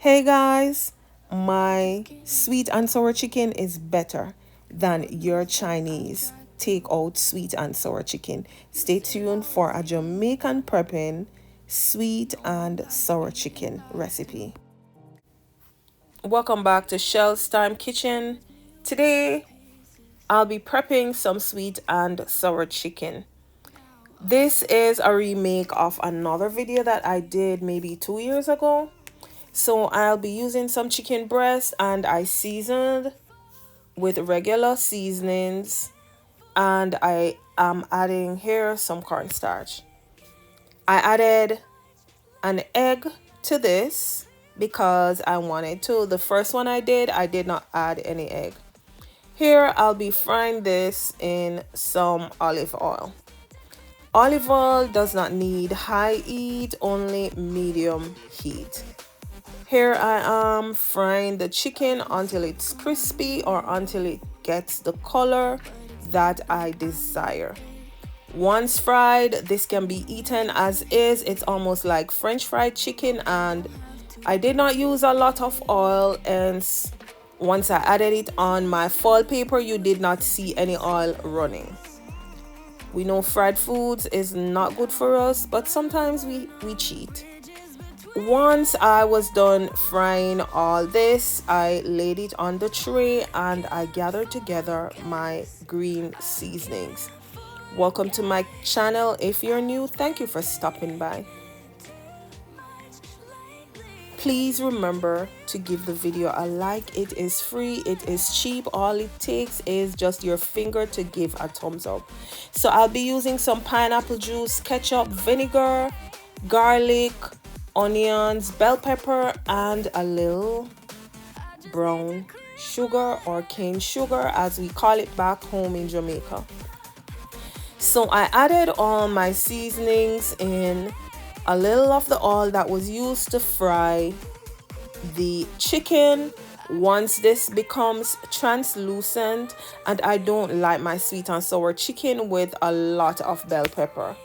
Hey guys, my sweet and sour chicken is better than your Chinese takeout sweet and sour chicken. Stay tuned for a Jamaican prepping sweet and sour chicken recipe. Welcome back to Shell's Time Kitchen. Today I'll be prepping some sweet and sour chicken. This is a remake of another video that I did maybe 2 years ago. So I'll be using some chicken breast and I seasoned with regular seasonings, and I am adding here some cornstarch. I added an egg to this because I wanted to. The first one I did not add any egg. Here I'll be frying this in some olive oil. Olive oil does not need high heat, only medium heat. Here I am frying the chicken until it's crispy or until it gets the color that I desire. Once fried, this can be eaten as is. It's almost like French fried chicken, and I did not use a lot of oil, and once I added it on my foil paper, you did not see any oil running. We know fried foods is not good for us, but sometimes we cheat. Once I was done frying all this, I laid it on the tray and I gathered together my green seasonings. Welcome to my channel. If you're new, thank you for stopping by. Please remember to give the video a like. It is free, it is cheap. All it takes is just your finger to give a thumbs up. So I'll be using some pineapple juice, ketchup, vinegar, garlic, onions, bell pepper, and a little brown sugar or cane sugar as we call it back home in Jamaica. So I added all my seasonings in a little of the oil that was used to fry the chicken. Once this becomes translucent, and I don't like my sweet and sour chicken with a lot of bell pepper.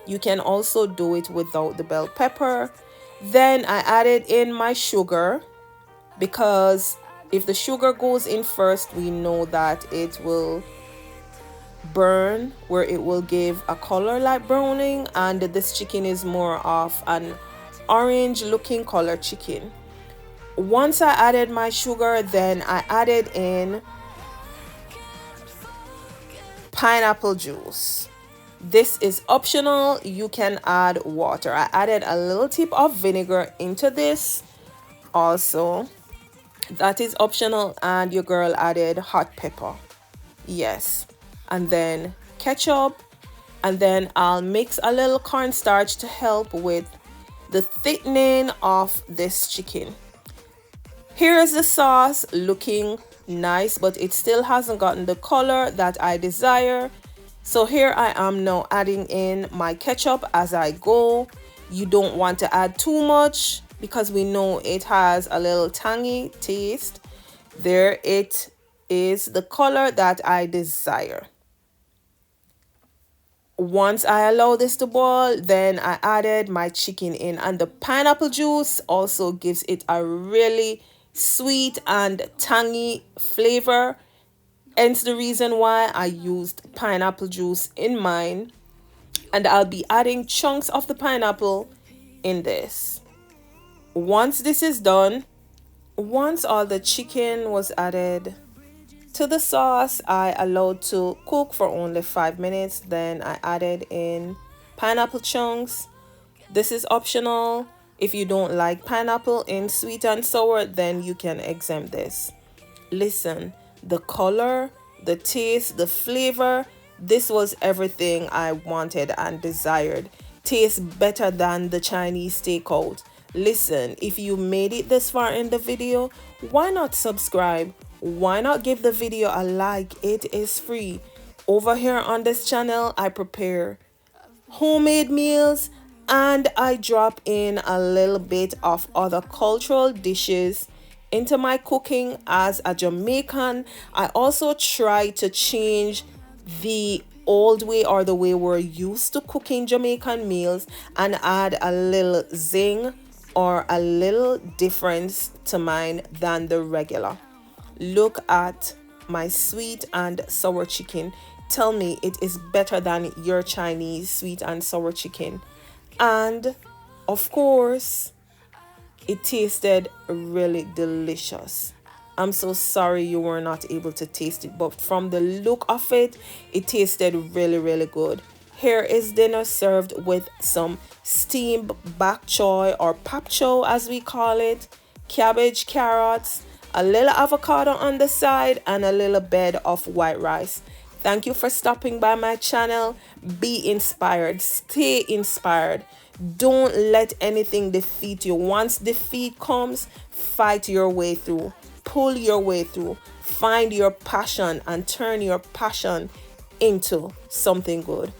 You can also do it without the bell pepper. Then I added in my sugar, because if the sugar goes in first, we know that it will burn, where it will give a color like browning, and this chicken is more of an orange looking color chicken. Once I added my sugar, then I added in pineapple juice. This is optional. You can add water. I added a little tip of vinegar into this also. That is optional. And your girl added hot pepper. Yes. And then ketchup. And then I'll mix a little cornstarch to help with the thickening of this chicken. Here is the sauce, looking nice, but it still hasn't gotten the color that I desire. So here I am now adding in my ketchup as I go. You don't want to add too much because we know it has a little tangy taste. There it is, the color that I desire. Once I allow this to boil, then I added my chicken in, and the pineapple juice also gives it a really sweet and tangy flavor. Hence the reason why I used pineapple juice in mine. And I'll be adding chunks of the pineapple in this. Once this is done, once all the chicken was added to the sauce, I allowed to cook for only 5 minutes. Then I added in pineapple chunks. This is optional. If you don't like pineapple in sweet and sour, then you can exempt this. Listen, the color, the taste, the flavor, this was everything I wanted and desired. Tastes better than the Chinese takeout. Listen, if you made it this far in the video, why not subscribe? Why not give the video a like? It is free. Over here on this channel, I prepare homemade meals and I drop in a little bit of other cultural dishes into my cooking as a Jamaican. I also try to change the old way or the way we're used to cooking Jamaican meals and add a little zing are a little different to mine than the regular. Look at my sweet and sour chicken. Tell me it is better than your Chinese sweet and sour chicken. And of course, it tasted really delicious. I'm so sorry you were not able to taste it, but from the look of it, it tasted really, really good. Here is dinner served with some steamed bok choy or pap choy as we call it, cabbage, carrots, a little avocado on the side, and a little bed of white rice. Thank you for stopping by my channel. Be inspired. Stay inspired. Don't let anything defeat you. Once defeat comes, fight your way through. Pull your way through. Find your passion and turn your passion into something good.